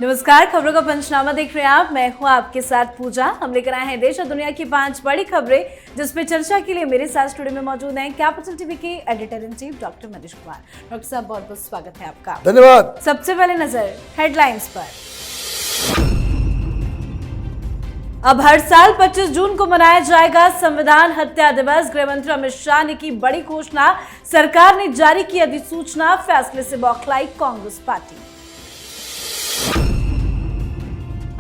नमस्कार, खबरों का पंचनामा देख रहे हैं आप। मैं हूं आपके साथ पूजा। हम लेकर आए हैं देश और दुनिया की 5 बड़ी खबरें, जिसपे चर्चा के लिए मेरे साथ स्टूडियो में मौजूद हैं कैपिटल टीवी के editor in chief doctor Manish Kumar. Doctor साहब, बहुत बहुत स्वागत है आपका। धन्यवाद। सबसे पहले नजर हेडलाइंस पर। अब हर साल 25 जून को मनाया जाएगा संविधान हत्या दिवस। गृह मंत्री अमित शाह ने की बड़ी घोषणा। सरकार ने जारी की अधिसूचना। फैसले से बौखलाई कांग्रेस पार्टी।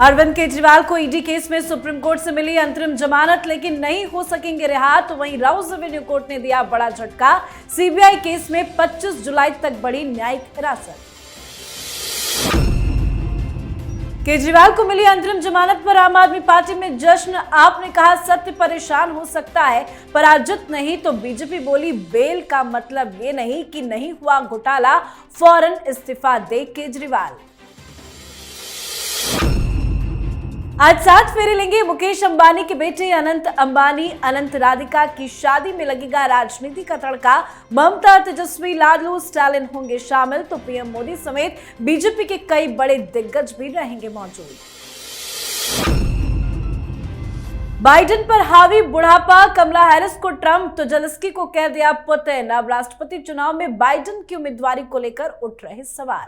अरविंद केजरीवाल को ईडी केस में सुप्रीम कोर्ट से मिली अंतरिम जमानत, लेकिन नहीं हो सकेंगे रिहा। तो वहीं राउज रेवेन्यू कोर्ट ने दिया बड़ा झटका। सीबीआई केस में 25 जुलाई तक बढ़ी न्यायिक हिरासत। केजरीवाल को मिली अंतरिम जमानत पर आम आदमी पार्टी में जश्न। आपने कहा सत्य परेशान हो सकता है, पराजित नहीं। तो बीजेपी बोली बेल का मतलब ये नहीं कि नहीं हुआ घोटाला, फौरन इस्तीफा दे केजरीवाल। आज 7 फेरे लेंगे मुकेश अंबानी के बेटे अनंत अंबानी। अनंत राधिका की शादी में लगेगा राजनीति का तड़का। ममता, तेजस्वी, लालू, स्टालिन होंगे शामिल। तो पीएम मोदी समेत बीजेपी के कई बड़े दिग्गज भी रहेंगे मौजूद। बाइडेन पर हावी बुढ़ापा। कमला हैरिस को ट्रंप तो जेलेंस्की को कह दिया पुतिन। अब राष्ट्रपति चुनाव में बाइडेन की उम्मीदवारी को लेकर उठ रहे सवाल।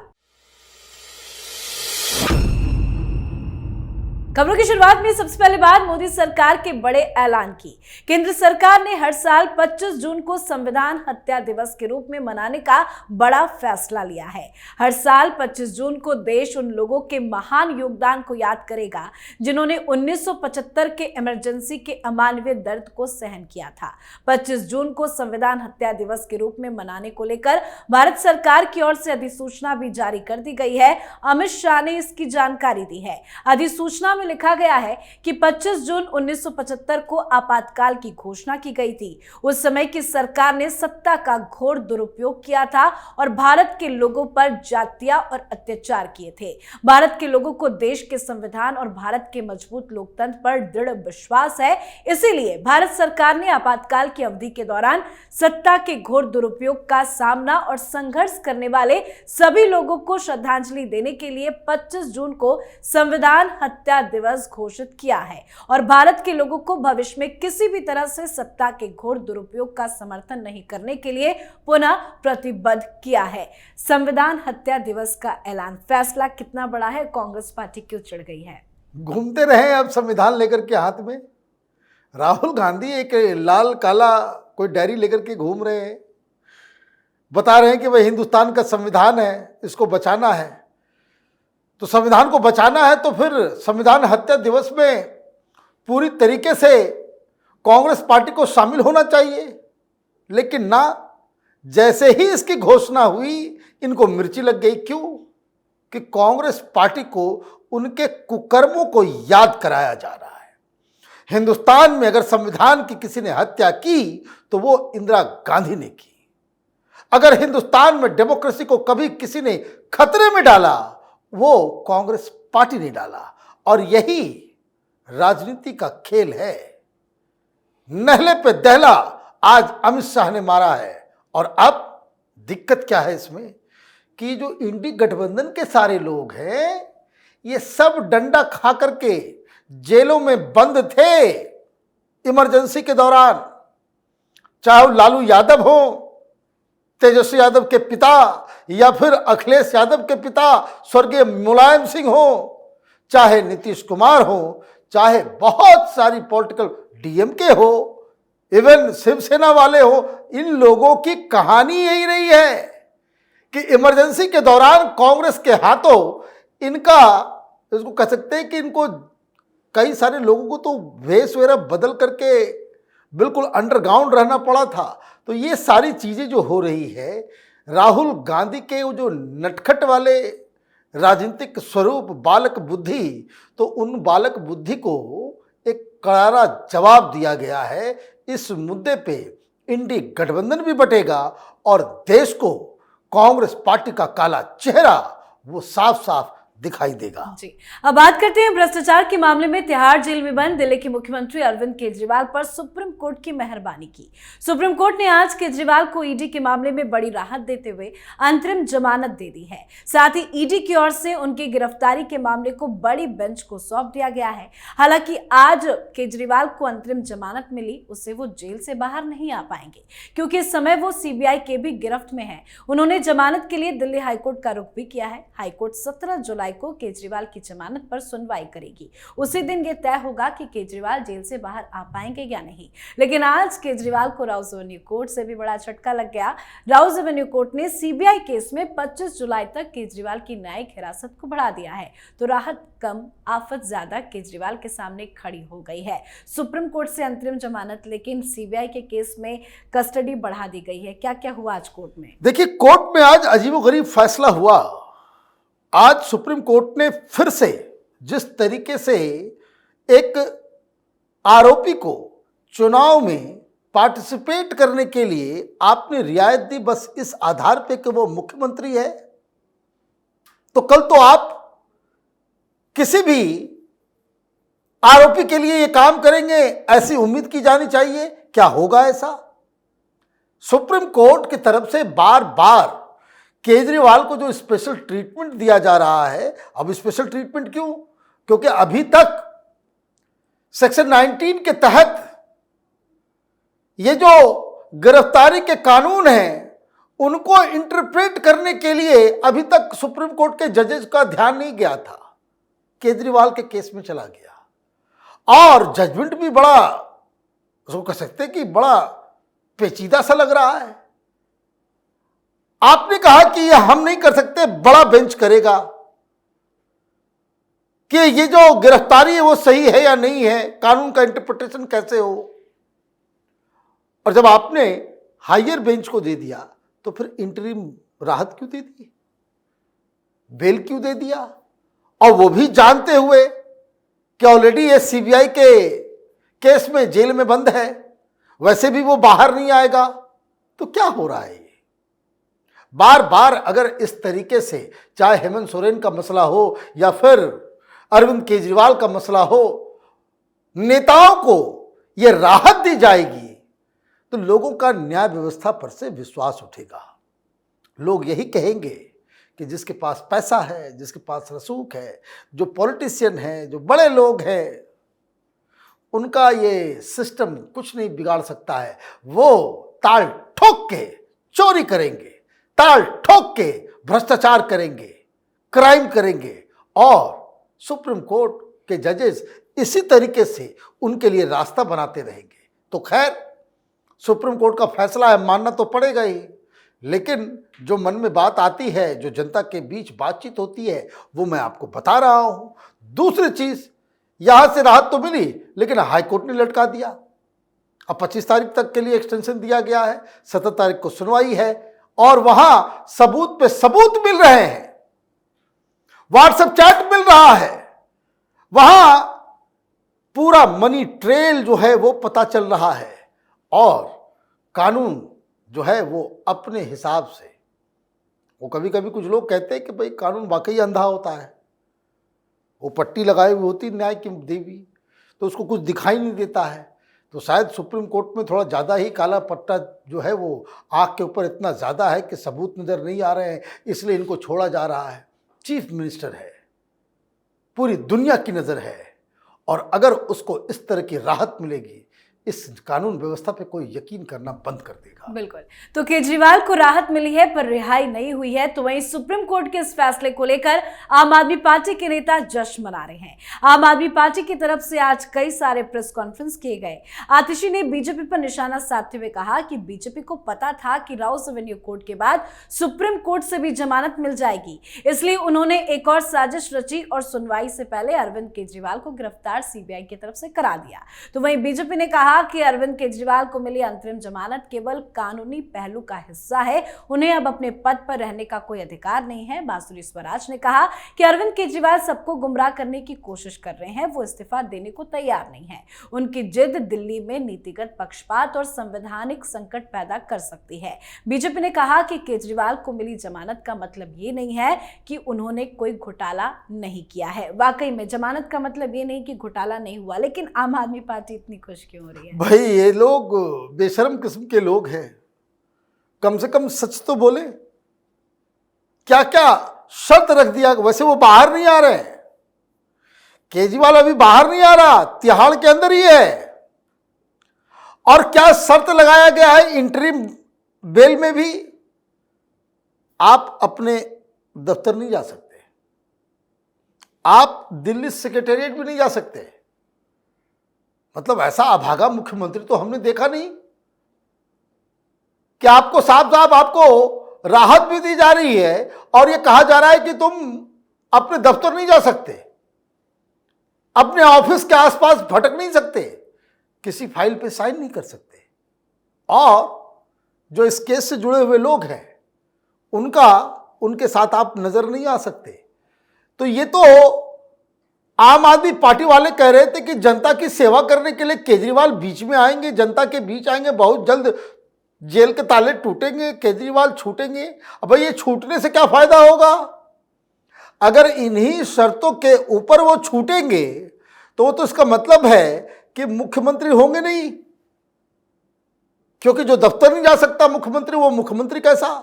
खबरों की शुरुआत में सबसे पहले बात मोदी सरकार के बड़े ऐलान की। केंद्र सरकार ने हर साल 25 जून को संविधान हत्या दिवस के रूप में मनाने का बड़ा फैसला लिया है। हर साल 25 जून को देश उन लोगों के महान योगदान को याद करेगा जिन्होंने 1975 के इमरजेंसी के अमानवीय दर्द को सहन किया था। 25 जून को संविधान हत्या दिवस के रूप में मनाने को लेकर भारत सरकार की ओर से अधिसूचना भी जारी कर दी गई है। अमित शाह ने इसकी जानकारी दी है। अधिसूचना में लिखा गया है कि 25 जून 1975 को आपातकाल की घोषणा की गई थी। उस समय की सरकार ने सत्ता का घोर दुरुपयोग किया था और भारत के लोगों पर जातियां और अत्याचार किए थे। भारत के लोगों को देश के संविधान और भारत के मजबूत लोकतंत्र पर दृढ़ विश्वास है। इसीलिए भारत सरकार ने आपातकाल की अवधि के दौरान सत्ता के घोर दुरुपयोग का सामना और संघर्ष करने वाले सभी लोगों को श्रद्धांजलि देने के लिए 25 जून को संविधान हत्या दिवस घोषित किया है और भारत के लोगों को भविष्य में किसी भी तरह से सत्ता के घोर दुरुपयोग का समर्थन नहीं करने के लिए पुनः प्रतिबद्ध किया है। संविधान हत्या दिवस का ऐलान, फैसला कितना बड़ा है? कांग्रेस पार्टी क्यों चिढ़ गई है? घूमते रहे अब संविधान लेकर के हाथ में। राहुल गांधी एक लाल काला कोई डायरी लेकर के घूम रहे हैं, बता रहे हैं कि वह हिंदुस्तान का संविधान है, इसको बचाना है। तो संविधान को बचाना है तो फिर संविधान हत्या दिवस में पूरी तरीके से कांग्रेस पार्टी को शामिल होना चाहिए, लेकिन ना, जैसे ही इसकी घोषणा हुई इनको मिर्ची लग गई। क्यों? कि कांग्रेस पार्टी को उनके कुकर्मों को याद कराया जा रहा है। हिंदुस्तान में अगर संविधान की किसी ने हत्या की तो वो इंदिरा गांधी ने की। अगर हिंदुस्तान में डेमोक्रेसी को कभी किसी ने खतरे में डाला वो कांग्रेस पार्टी ने डाला, और यही राजनीति का खेल है। नहले पे दहला आज अमित शाह ने मारा है। और अब दिक्कत क्या है इसमें कि जो इंडी गठबंधन के सारे लोग हैं ये सब डंडा खा करके जेलों में बंद थे इमरजेंसी के दौरान, चाहे वो लालू यादव हो, तेजस्वी यादव के पिता, या फिर अखिलेश यादव के पिता स्वर्गीय मुलायम सिंह हो, चाहे नीतीश कुमार हो, चाहे बहुत सारी पॉलिटिकल डीएमके हो, इवन शिवसेना वाले हो। इन लोगों की कहानी यही रही है कि इमरजेंसी के दौरान कांग्रेस के हाथों इनका, इसको कह सकते हैं कि इनको कई सारे लोगों को तो वेश वगैरह बदल करके बिल्कुल अंडरग्राउंड रहना पड़ा था। तो ये सारी चीज़ें जो हो रही है, राहुल गांधी के जो नटखट वाले राजनीतिक स्वरूप, बालक बुद्धि, तो उन बालक बुद्धि को एक करारा जवाब दिया गया है। इस मुद्दे पे इंडी गठबंधन भी बटेगा और देश को कांग्रेस पार्टी का काला चेहरा वो साफ साफ दिखाई देगा। जी, अब बात करते हैं भ्रष्टाचार के मामले में तिहाड़ जेल में बंद दिल्ली के मुख्यमंत्री अरविंद केजरीवाल पर सुप्रीम कोर्ट की मेहरबानी की। सुप्रीम कोर्ट ने आज केजरीवाल को ईडी के मामले में बड़ी राहत देते हुए अंतरिम जमानत दे दी है। साथ ही ईडी की ओर से उनकी गिरफ्तारी के मामले को बड़ी बेंच को सौंप दिया गया है। हालांकि आज केजरीवाल को अंतरिम जमानत मिली, उससे वो जेल से बाहर नहीं आ पाएंगे क्योंकि इस समय वो सीबीआई के भी गिरफ्त में है। उन्होंने जमानत के लिए दिल्ली हाईकोर्ट का रुख भी किया है। हाईकोर्ट 17 जुलाई को केजरीवाल की जमानत पर सुनवाई करेगी। उसी दिन ये तय होगा कि केजरीवाल जेल से बाहर आ पाएंगे या नहीं। लेकिन आज केजरीवाल को राउज एवेन्यू कोर्ट से भी बड़ा झटका लग गया। राउज एवेन्यू कोर्ट ने सीबीआई केस में 25 जुलाई तक केजरीवाल की न्यायिक हिरासत को बढ़ा दिया है। तो राहत कम आफत ज्यादा केजरीवाल के सामने खड़ी हो गई है। सुप्रीम कोर्ट से अंतरिम जमानत, लेकिन सीबीआई के केस में कस्टडी बढ़ा दी गई है। क्या क्या हुआ आज कोर्ट में? देखिए, कोर्ट में आज अजीबोगरीब फैसला हुआ। आज सुप्रीम कोर्ट ने फिर से जिस तरीके से एक आरोपी को चुनाव में पार्टिसिपेट करने के लिए आपने रियायत दी, बस इस आधार पे कि वो मुख्यमंत्री है, तो कल तो आप किसी भी आरोपी के लिए ये काम करेंगे, ऐसी उम्मीद की जानी चाहिए। क्या होगा ऐसा? सुप्रीम कोर्ट की तरफ से बार बार केजरीवाल को जो स्पेशल ट्रीटमेंट दिया जा रहा है, अब स्पेशल ट्रीटमेंट क्यों? क्योंकि अभी तक सेक्शन 19 के तहत ये जो गिरफ्तारी के कानून हैं उनको इंटरप्रेट करने के लिए अभी तक सुप्रीम कोर्ट के जजेस का ध्यान नहीं गया था। केजरीवाल के केस में चला गया और जजमेंट भी बड़ा, उसको कह सकते हैं कि बड़ा पेचीदा सा लग रहा है। आपने कहा कि ये हम नहीं कर सकते, बड़ा बेंच करेगा कि ये जो गिरफ्तारी है वो सही है या नहीं है, कानून का इंटरप्रिटेशन कैसे हो। और जब आपने हायर बेंच को दे दिया तो फिर इंटरिम राहत क्यों दे दी, बेल क्यों दे दिया? और वो भी जानते हुए कि ऑलरेडी ये सीबीआई के केस में जेल में बंद है, वैसे भी वो बाहर नहीं आएगा। तो क्या हो रहा है? बार बार अगर इस तरीके से चाहे हेमंत सोरेन का मसला हो या फिर अरविंद केजरीवाल का मसला हो, नेताओं को यह राहत दी जाएगी तो लोगों का न्याय व्यवस्था पर से विश्वास उठेगा। लोग यही कहेंगे कि जिसके पास पैसा है, जिसके पास रसूख है, जो पॉलिटिशियन है, जो बड़े लोग हैं, उनका ये सिस्टम कुछ नहीं बिगाड़ सकता है। वो ताल ठोक के चोरी करेंगे, ताल ठोक के भ्रष्टाचार करेंगे, क्राइम करेंगे और सुप्रीम कोर्ट के जजेस इसी तरीके से उनके लिए रास्ता बनाते रहेंगे। तो खैर, सुप्रीम कोर्ट का फैसला है, मानना तो पड़ेगा ही, लेकिन जो मन में बात आती है, जो जनता के बीच बातचीत होती है, वो मैं आपको बता रहा हूं। दूसरी चीज, यहां से राहत तो मिली लेकिन हाईकोर्ट ने लटका दिया। अब 25 तारीख तक के लिए एक्सटेंशन दिया गया है, 17 तारीख को सुनवाई है और वहां सबूत पे सबूत मिल रहे हैं, व्हाट्सएप चैट मिल रहा है, वहां पूरा मनी ट्रेल जो है वो पता चल रहा है और कानून जो है वो अपने हिसाब से, वो कभी कभी कुछ लोग कहते हैं कि भाई कानून वाकई अंधा होता है, वो पट्टी लगाई हुई होती न्याय की देवी, तो उसको कुछ दिखाई नहीं देता है। तो शायद सुप्रीम कोर्ट में थोड़ा ज़्यादा ही काला पट्टा जो है वो आँख के ऊपर इतना ज़्यादा है कि सबूत नज़र नहीं आ रहे हैं, इसलिए इनको छोड़ा जा रहा है। चीफ मिनिस्टर है, पूरी दुनिया की नज़र है और अगर उसको इस तरह की राहत मिलेगी, इस कानून व्यवस्था पे कोई यकीन करना बंद कर देगा। बिल्कुल। तो केजरीवाल को राहत मिली है पर रिहाई नहीं हुई है। तो वहीं सुप्रीम कोर्ट के इस फैसले को लेकर आम आदमी पार्टी के नेता जश्न मना रहे हैं। आम आदमी पार्टी की तरफ से आज कई सारे प्रेस कॉन्फ्रेंस किए गए। आतिशी ने बीजेपी पर निशाना साधते हुए कहा कि बीजेपी को पता था कि राउस एवेन्यू कोर्ट के बाद सुप्रीम कोर्ट से भी जमानत मिल जाएगी, इसलिए उन्होंने एक और साजिश रची और सुनवाई से पहले अरविंद केजरीवाल को गिरफ्तार सीबीआई की तरफ से करा दिया। तो वहीं बीजेपी ने कहा कहा कि अरविंद केजरीवाल को मिली अंतरिम जमानत केवल कानूनी पहलू का हिस्सा है, उन्हें अब अपने पद पर रहने का कोई अधिकार नहीं है। बांसुरी स्वराज ने कहा कि अरविंद केजरीवाल सबको गुमराह करने की कोशिश कर रहे हैं, वो इस्तीफा देने को तैयार नहीं है। उनकी जिद दिल्ली में नीतिगत पक्षपात और संवैधानिक संकट पैदा कर सकती है। बीजेपी ने कहा कि केजरीवाल को मिली जमानत का मतलब ये नहीं है कि उन्होंने कोई घोटाला नहीं किया है। वाकई में जमानत का मतलब ये नहीं कि घोटाला नहीं हुआ, लेकिन आम आदमी पार्टी इतनी खुश क्यों हो रही है? भाई ये लोग बेशर्म किस्म के लोग हैं, कम से कम सच तो बोले। क्या क्या शर्त रख दिया, वैसे वो बाहर नहीं आ रहे हैं, केजरीवाल अभी बाहर नहीं आ रहा, तिहाड़ के अंदर ही है। और क्या शर्त लगाया गया है इंटरिम बेल में भी, आप अपने दफ्तर नहीं जा सकते, आप दिल्ली सेक्रेटेरिएट भी नहीं जा सकते। मतलब ऐसा अभागा मुख्यमंत्री तो हमने देखा नहीं कि आपको साफ साफ आपको राहत भी दी जा रही है और यह कहा जा रहा है कि तुम अपने दफ्तर नहीं जा सकते, अपने ऑफिस के आसपास भटक नहीं सकते, किसी फाइल पे साइन नहीं कर सकते। और जो इस केस से जुड़े हुए लोग हैं उनके साथ आप नजर नहीं आ सकते। तो ये तो आम आदमी पार्टी वाले कह रहे थे कि जनता की सेवा करने के लिए केजरीवाल बीच में आएंगे, जनता के बीच आएंगे, बहुत जल्द जेल के ताले टूटेंगे, केजरीवाल छूटेंगे। अब ये छूटने से क्या फायदा होगा? अगर इन्हीं शर्तों के ऊपर वो छूटेंगे तो इसका मतलब है कि मुख्यमंत्री होंगे नहीं, क्योंकि जो दफ्तर नहीं जा सकता मुख्यमंत्री, वो मुख्यमंत्री कैसा?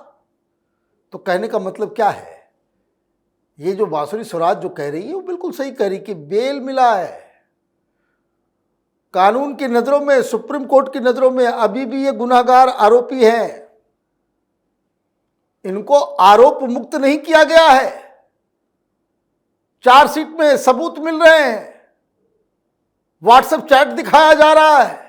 तो कहने का मतलब क्या है? ये जो बांसुरी स्वराज जो कह रही है वो बिल्कुल सही कह रही कि बेल मिला है। कानून की नजरों में, सुप्रीम कोर्ट की नजरों में अभी भी ये गुनाहगार आरोपी हैं, इनको आरोप मुक्त नहीं किया गया है। चार्जशीट में सबूत मिल रहे हैं, व्हाट्सएप चैट दिखाया जा रहा है।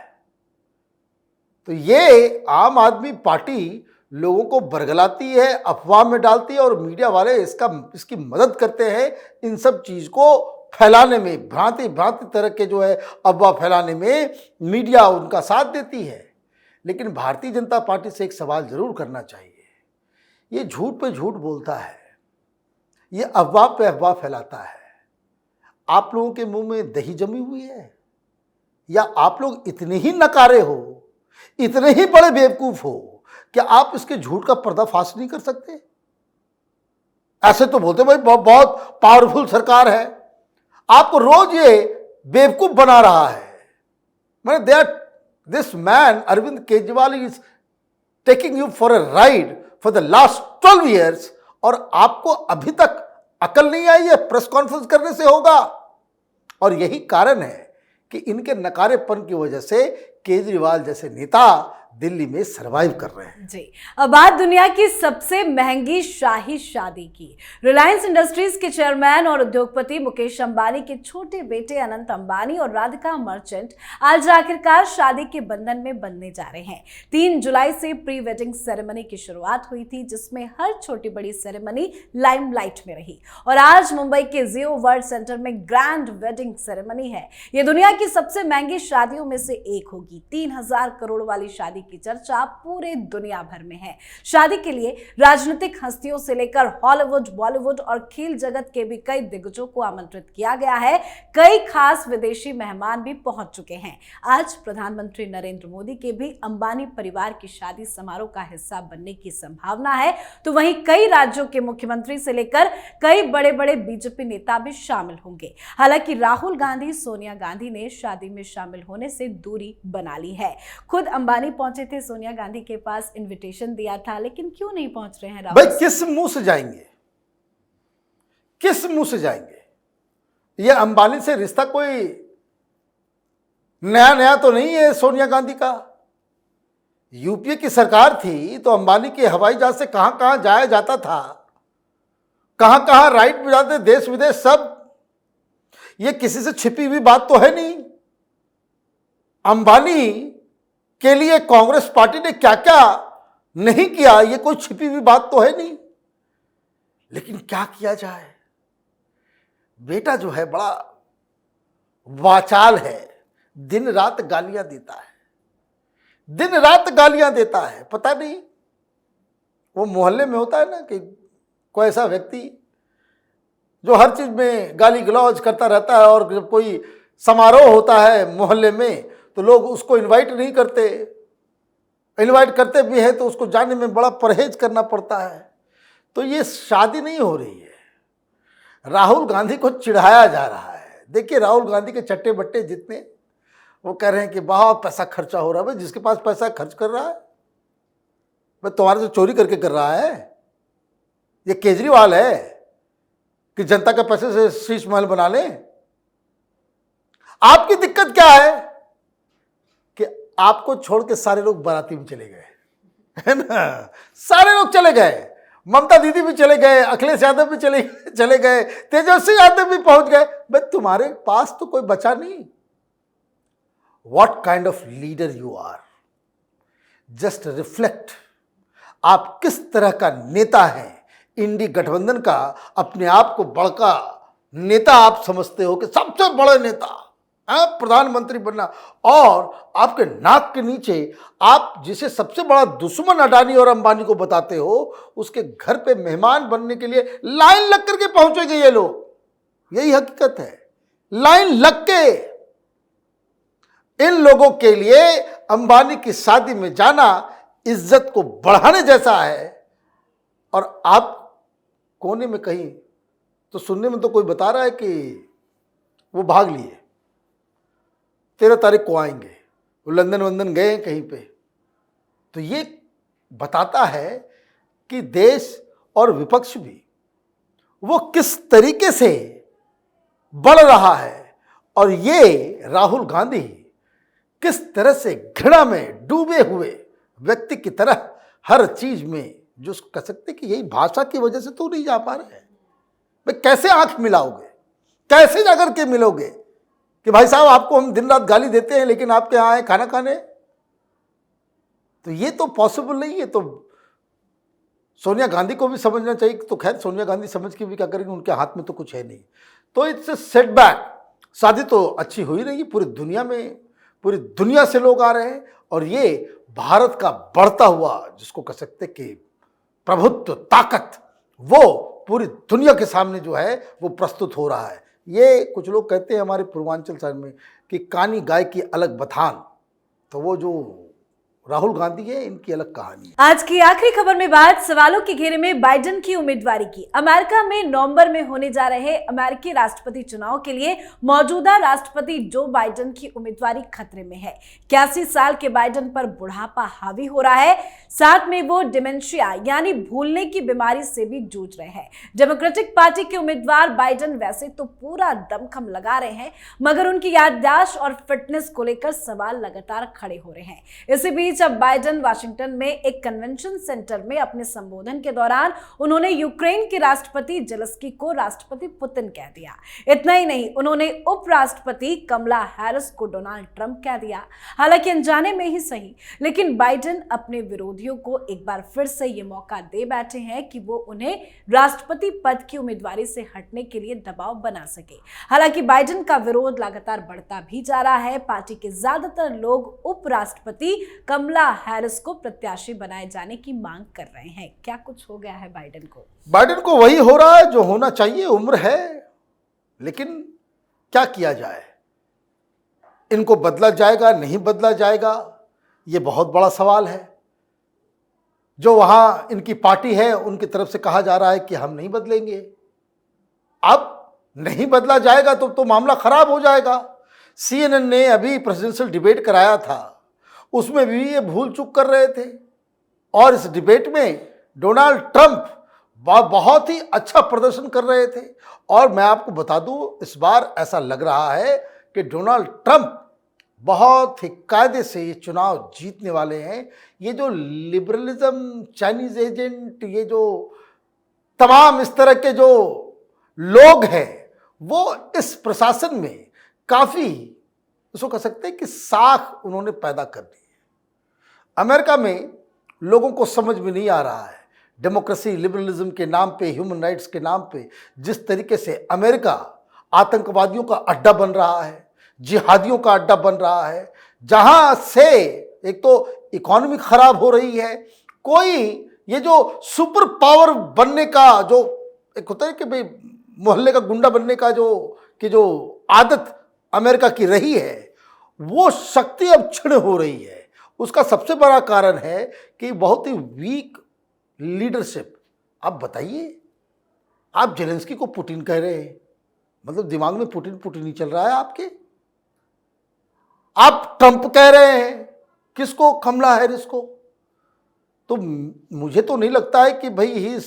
तो ये आम आदमी पार्टी लोगों को बरगलाती है, अफवाह में डालती है और मीडिया वाले इसकी मदद करते हैं इन सब चीज को फैलाने में, भांति तरह के जो है अफवाह फैलाने में मीडिया उनका साथ देती है। लेकिन भारतीय जनता पार्टी से एक सवाल जरूर करना चाहिए, ये झूठ पे झूठ बोलता है, ये अफवाह पे अफवाह फैलाता है। आप लोगों के मुंह में दही जमी हुई है या आप लोग इतने ही नकारे हो, इतने ही बड़े बेवकूफ हो कि आप इसके झूठ का पर्दाफाश नहीं कर सकते? ऐसे तो बोलते भाई बहुत पावरफुल सरकार है, आपको रोज ये बेवकूफ बना रहा है। मैंने this man Arvind Kejriwal is taking you for a ride for the last 12 years और आपको अभी तक अकल नहीं आई है? प्रेस कॉन्फ्रेंस करने से होगा। और यही कारण है कि इनके नकारेपन की वजह से केजरीवाल जैसे नेता दिल्ली में सरवाइव कर रहे हैं। जी, अब बात दुनिया की सबसे महंगी शाही शादी की। रिलायंस इंडस्ट्रीज के चेयरमैन और उद्योगपति मुकेश अंबानी के छोटे बेटे अनंत अंबानी और राधिका मर्चेंट आज आखिरकार शादी के बंधन में बंधने जा रहे हैं। 3 जुलाई से प्री वेडिंग सेरेमनी की शुरुआत हुई थी, जिसमें हर छोटी बड़ी सेरेमनी लाइमलाइट में रही और आज मुंबई के जियो वर्ल्ड सेंटर में ग्रैंड वेडिंग सेरेमनी है। यह दुनिया की सबसे महंगी शादियों में से एक होगी। 3000 करोड़ वाली शादी की चर्चा पूरे दुनिया भर में है। शादी के लिए राजनीतिक हस्तियों से लेकर हॉलीवुड, बॉलीवुड और खेल जगत के भी कई दिग्गजों को आमंत्रित किया गया है। कई खास विदेशी मेहमान भी पहुंच चुके हैं। आज प्रधानमंत्री नरेंद्र मोदी के भी अंबानी परिवार की शादी समारोह का हिस्सा बनने की संभावना है, तो वहीं कई राज्यों के मुख्यमंत्री से लेकर कई बड़े बड़े बीजेपी नेता भी शामिल होंगे। हालांकि राहुल गांधी, सोनिया गांधी ने शादी में शामिल होने से दूरी बना ली है। खुद अंबानी पहुंचे थे सोनिया गांधी के पास, इनविटेशन दिया था, लेकिन क्यों नहीं पहुंच रहे हैं राहुल? भाई किस मुंह से जाएंगे, किस मुंह से जाएंगे? ये अंबानी से रिश्ता कोई नया तो नहीं है सोनिया गांधी का। यूपीए की सरकार थी तो अंबानी के हवाई जहाज से कहां कहां जाया जाता था, कहां कहां राइड पे जाते, देश विदेश सब। ये किसी से छिपी हुई बात तो है नहीं। अंबानी के लिए कांग्रेस पार्टी ने क्या क्या नहीं किया, ये कोई छिपी हुई बात तो है नहीं। लेकिन क्या किया जाए, बेटा जो है बड़ा वाचाल है, दिन रात गालियां देता है। दिन रात गालियां देता है। पता नहीं वो मोहल्ले में होता है ना कि कोई ऐसा व्यक्ति जो हर चीज में गाली गलौज करता रहता है, और जब कोई समारोह होता है मोहल्ले में तो लोग उसको इनवाइट नहीं करते, इनवाइट करते भी हैं तो उसको जाने में बड़ा परहेज करना पड़ता है। तो ये शादी नहीं हो रही है, राहुल गांधी को चिढ़ाया जा रहा है। देखिए राहुल गांधी के चट्टे बट्टे जितने, वो कह रहे हैं कि बहुत पैसा खर्चा हो रहा है। भाई जिसके पास पैसा खर्च कर रहा है, भाई तुम्हारे से चोरी करके कर रहा है? ये केजरीवाल है कि जनता के पैसे से शीश महल बना ले? आपकी दिक्कत क्या है कि आपको छोड़ के सारे लोग बाराती में चले गए, है ना? सारे लोग चले गए, ममता दीदी भी चले गए, अखिलेश यादव भी चले गए, तेजस्वी यादव भी पहुंच गए। भाई तुम्हारे पास तो कोई बचा नहीं। What kind of leader you are? Just reflect. आप किस तरह का नेता हैं? इंडी गठबंधन का अपने आप को बड़का नेता आप समझते हो कि सबसे बड़े नेता, प्रधानमंत्री बनना, और आपके नाक के नीचे आप जिसे सबसे बड़ा दुश्मन अडानी और अंबानी को बताते हो, उसके घर पे मेहमान बनने के लिए लाइन लग करके पहुंचेंगे ये लोग। यही हकीकत है, लाइन लग के। इन लोगों के लिए अंबानी की शादी में जाना इज्जत को बढ़ाने जैसा है। और आप कोने में कहीं तो सुनने में तो कोई बता रहा है कि वो भाग लिए, 13 तारीख को आएंगे, वो लंदन वंदन गए कहीं पे। तो ये बताता है कि देश और विपक्ष भी वो किस तरीके से बढ़ रहा है, और ये राहुल गांधी किस तरह से घृणा में डूबे हुए व्यक्ति की तरह हर चीज में, जो कह सकते कि यही भाषा की वजह से तो नहीं जा पा रहे हैं। भाई कैसे आंख मिलाओगे, कैसे जाकर के मिलोगे कि भाई साहब आपको हम दिन रात गाली देते हैं लेकिन आपके यहाँ आए खाना खाने? तो ये तो पॉसिबल नहीं है। तो सोनिया गांधी को भी समझना चाहिए। तो खैर सोनिया गांधी समझ के भी क्या करेंगे, उनके हाथ में तो कुछ है नहीं। तो इट्स ए सेटबैक। शादी तो अच्छी हो ही रही है पूरी दुनिया में, पूरी दुनिया से लोग आ रहे हैं, और ये भारत का बढ़ता हुआ जिसको कह सकते कि प्रभुत्व, ताकत, वो पूरी दुनिया के सामने जो है वो प्रस्तुत हो रहा है। ये कुछ लोग कहते हैं हमारे पूर्वांचल साइड में कि कानी गाय की अलग बथान, तो वो जो राहुल गांधी है इनकी अलग कहानी है। आज की आखिरी खबर में बात सवालों के घेरे में बाइडेन की उम्मीदवारी की। अमेरिका में नवंबर में होने जा रहे अमेरिकी राष्ट्रपति चुनाव के लिए मौजूदा राष्ट्रपति जो बाइडेन की उम्मीदवारी खतरे में है। 81 साल के बाइडेन पर बुढ़ापा हावी हो रहा है, साथ में वो डिमेंशिया यानी भूलने की बीमारी से भी जूझ रहे हैं। डेमोक्रेटिक पार्टी के उम्मीदवार बाइडेन वैसे तो पूरा दमखम लगा रहे हैं, मगर उनकी याददाश्त और फिटनेस को लेकर सवाल लगातार खड़े हो रहे हैं। इसी बीच जब बाइडेन वाशिंगटन में एक कन्वेंशन सेंटर में अपने संबोधन के दौरान उन्होंने यूक्रेन के राष्ट्रपति जेलेंस्की को राष्ट्रपति पुतिन कह दिया। इतना ही नहीं, उन्होंने उपराष्ट्रपति कमला हैरिस को डोनाल्ड ट्रंप कह दिया। हालांकि अनजाने में ही सही, लेकिन बाइडेन अपने विरोधियों को एक बार फिर से ये मौका दे बैठे हैं कि वो उन्हें राष्ट्रपति पद की उम्मीदवारी से हटने के लिए दबाव बना सके। हालांकि बाइडेन का विरोध लगातार बढ़ता भी जा रहा है। पार्टी के ज्यादातर लोग उपराष्ट्रपति कमला हैरिस को प्रत्याशी बनाए जाने की मांग कर रहे हैं। क्या कुछ हो गया है बाइडेन को? बाइडेन को वही हो रहा है जो होना चाहिए, उम्र है, लेकिन क्या किया जाए? इनको बदला जाएगा, नहीं बदला जाएगा, ये बहुत बड़ा सवाल है। जो वहां इनकी पार्टी है उनकी तरफ से कहा जा रहा है कि हम नहीं बदलेंगे। अब नहीं बदला जाएगा तो मामला खराब हो जाएगा। CNN ने अभी प्रेसिडेंशियल डिबेट कराया था, उसमें भी ये भूल चूक कर रहे थे, और इस डिबेट में डोनाल्ड ट्रंप बहुत ही अच्छा प्रदर्शन कर रहे थे। और मैं आपको बता दूं, इस बार ऐसा लग रहा है कि डोनाल्ड ट्रंप बहुत ही कायदे से ये चुनाव जीतने वाले हैं। ये जो लिबरलिज्म, चाइनीज एजेंट, ये जो तमाम इस तरह के जो लोग हैं, वो इस प्रशासन में काफी, उसको कह सकते हैं कि साख उन्होंने पैदा कर दी है। अमेरिका में लोगों को समझ में नहीं आ रहा है, डेमोक्रेसी, लिबरलिज्म के नाम पे, ह्यूमन राइट्स के नाम पे जिस तरीके से अमेरिका आतंकवादियों का अड्डा बन रहा है, जिहादियों का अड्डा बन रहा है, जहां से एक तो इकोनॉमी खराब हो रही है, कोई ये जो सुपर पावर बनने का जो एक होता है कि भाई मोहल्ले का गुंडा बनने का जो आदत अमेरिका की रही है, वो शक्ति अब क्षीण हो रही है। उसका सबसे बड़ा कारण है कि बहुत ही वीक लीडरशिप। आप बताइए, आप जेलेंस्की को पुतिन कह रहे हैं, मतलब दिमाग में पुतिन ही चल रहा है आपके। आप ट्रंप कह रहे हैं, किसको? कमला हैरिस को। तो मुझे तो नहीं लगता है कि भाई ही इज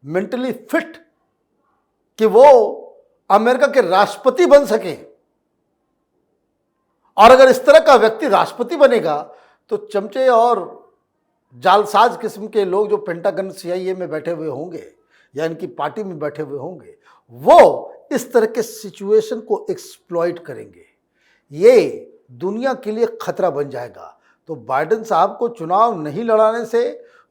मेंटली फिट कि वो अमेरिका के राष्ट्रपति बन सके। और अगर इस तरह का व्यक्ति राष्ट्रपति बनेगा तो चमचे और जालसाज किस्म के लोग जो पेंटागन CIA में बैठे हुए होंगे या इनकी पार्टी में बैठे हुए होंगे, वो इस तरह के सिचुएशन को एक्सप्लॉइट करेंगे। ये दुनिया के लिए खतरा बन जाएगा। तो बाइडेन साहब को चुनाव नहीं लड़ाने से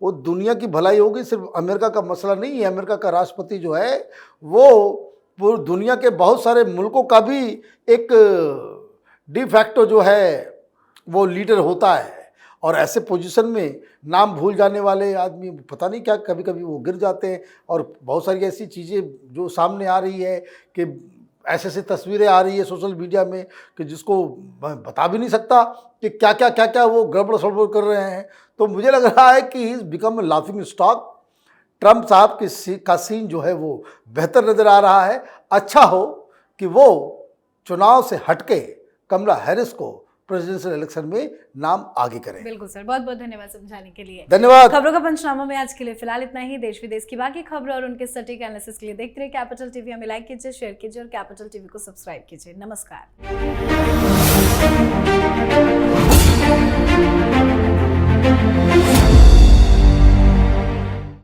वो दुनिया की भलाई होगी। सिर्फ अमेरिका का मसला नहीं है, अमेरिका का राष्ट्रपति जो है वो पूरी दुनिया के बहुत सारे मुल्कों का भी एक डी फैक्टो जो है वो लीडर होता है। और ऐसे पोजीशन में नाम भूल जाने वाले आदमी पता नहीं क्या कभी कभी वो गिर जाते हैं। और बहुत सारी ऐसी चीज़ें जो सामने आ रही है कि ऐसे तस्वीरें आ रही है सोशल मीडिया में कि जिसको मैं बता भी नहीं सकता कि क्या क्या वो गड़बड़ सड़बड़ कर रहे हैं। तो मुझे लग रहा है कि he is become a laughing stock. Trump साहब का सीन जो है वो बेहतर नज़र आ रहा है। अच्छा हो कि वो चुनाव से हटके कमला हैरिस को प्रेसिडेंशियल इलेक्शन में नाम आगे करें। बिल्कुल सर, बहुत बहुत धन्यवाद समझाने के लिए। धन्यवाद। खबरों का पंचनामा में आज के लिए फिलहाल इतना ही। देश विदेश की बाकी खबरों और उनके सटीक एनालिसिस के लिए देखते रहिए कैपिटल टीवी। हमें लाइक कीजिए, शेयर कीजिए और कैपिटल टीवी को सब्सक्राइब कीजिए। नमस्कार।